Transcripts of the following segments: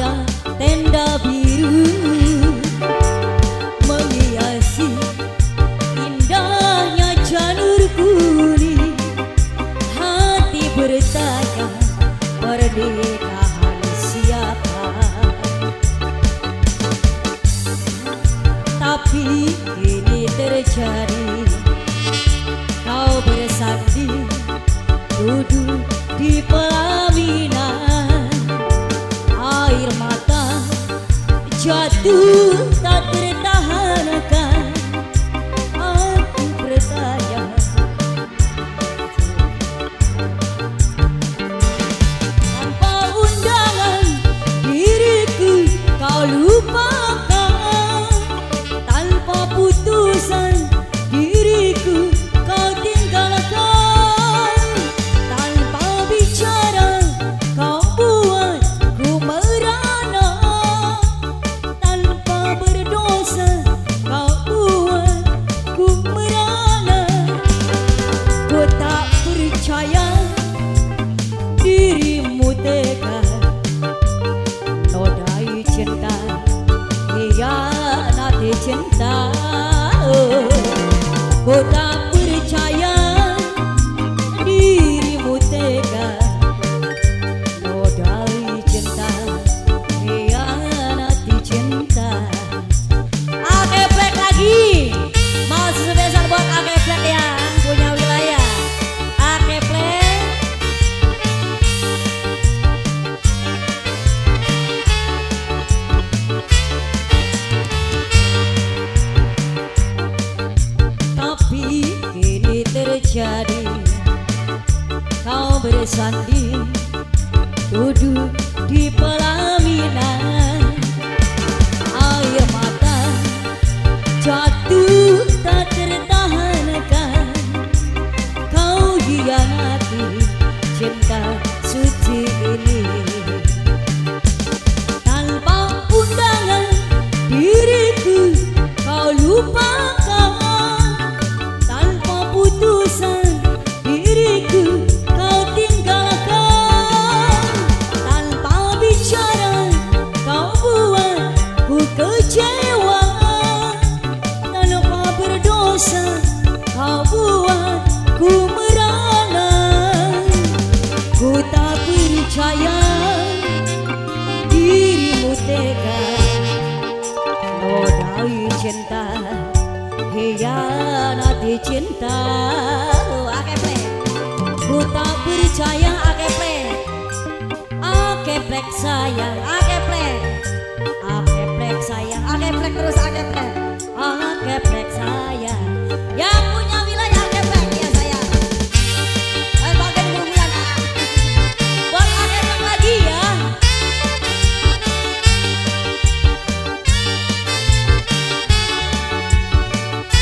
ada tenda biru menghiasi indahnya janur kuning. Hati bertanya, pernikahan siapa? Tapi ini terjadi, kau bersanding duduk di pelaminan. Air mata jatuh tak tertahankan. Aku bertanya, tanpa undangan diriku kau lupakan. Tanpa putusan diriku kau tinggalkan. Tanpa bicara kau buat ku merana. Tanpa berdosa kau buat ku merana. Ku tak percaya dirimu tega nodai cinta, hianati cinta. Ku tak percaya dirimu tega nodai cinta, hianati cinta. Akeplek lagi, masih spesial buat Akeplek yang punya wilayah. Akeplek. Tapi kini terjadi, kau bersanding duduk di pelaminan. Air mata jatuh tak tertahankan. Kau hianati cinta suci ini. Tanpa undangan diriku kau lupakan. Tanpa putusan diriku kau tinggalkan. Tanpa bicara kau buat ku kecewa. Tanpa berdosa kau buat ku merana. Ku tak percaya dirimu tega nodai cinta, hianati cinta. Akeplek. Ku tak percaya Akeplek. Akeplek sayang, Akeplek. Akeplek sayang, Akeplek terus Akeplek. Akeplek sayang, yang punya wilayah Akeplek ya sayang. Bagian bulan buat Akeplek lagi ya.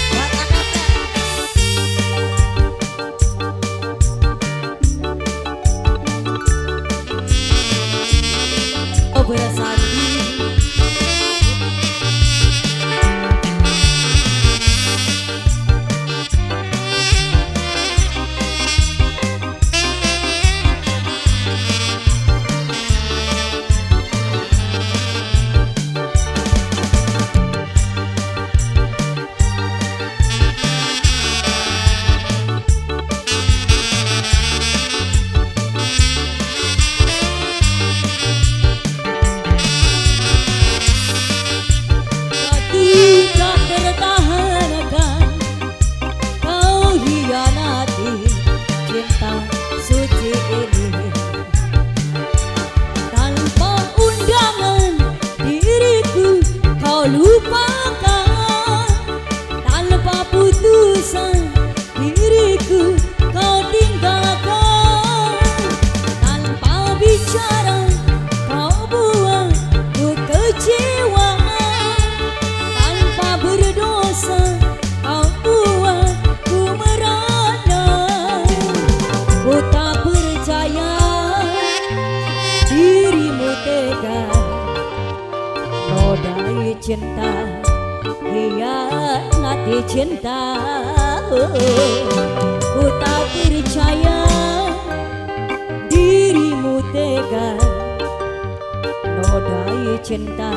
Buat Akeplek. Oh bersanding tak tertahankan. Kau hianati cinta suci ini. Tanpa undangan diriku kau lupakan. Tanpa putusan diriku kau tinggalkan. Tanpa bicara kau buat ku kecewa. Tanpa berdosa kau buat ku merana. Ku tak percaya dirimu tega nodai cinta, hianati cinta. Ku tak percaya dirimu tega nodai cinta,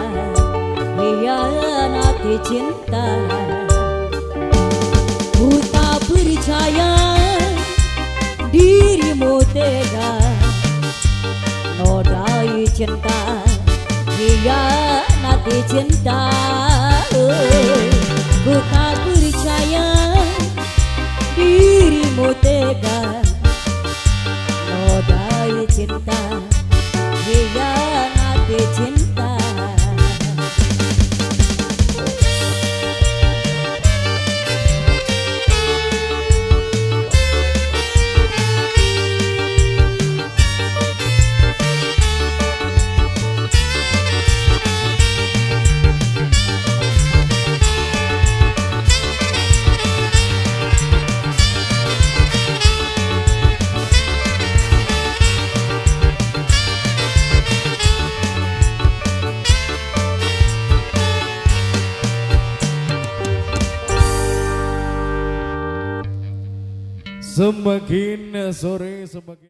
hianati cinta. Ku tak percaya dirimu tega, nodai cinta, hianati cinta. Ku tak percaya dirimu tega, nodai cinta, hianati cinta. Semakin sore semakin